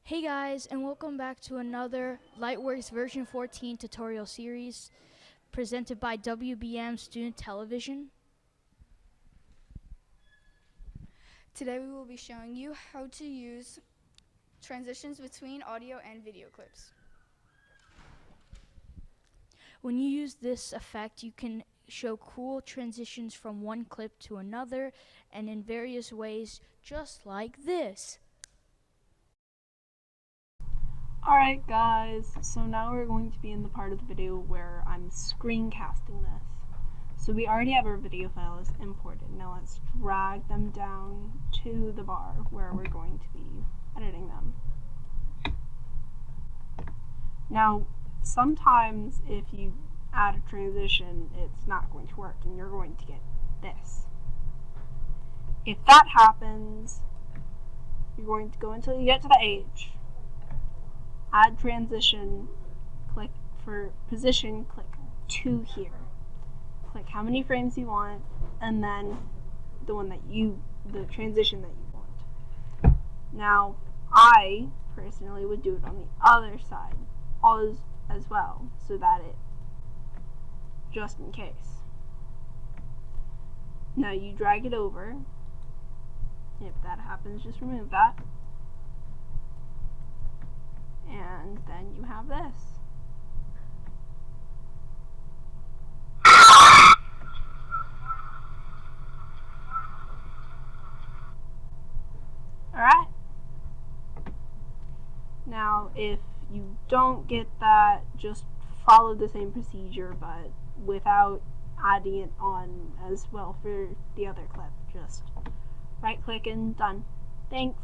Hey guys, and welcome back to another Lightworks version 14 tutorial series presented by WBM Student Television. Today we will be showing you how to use transitions between audio and video clips. When you use this effect, you can show cool transitions from one clip to another and in various ways, just like this. Alright guys, so now we're going to be in the part of the video where I'm screencasting this. So we already have our video files imported. Now let's drag them down to the bar where we're going to be editing them. Now, sometimes if you add a transition, it's not going to work and you're going to get this. If that happens, you're going to go until you get to the H. Add transition, click for position, click 2 here. Click how many frames you want, and then the transition that you want. Now, I personally would do it on the other side as well, so that just in case. Now you drag it over. If that happens, just remove that. And then you have this. Alright. Now, if you don't get that, just follow the same procedure, but without adding it on as well for the other clip. Just right click and done. Thanks.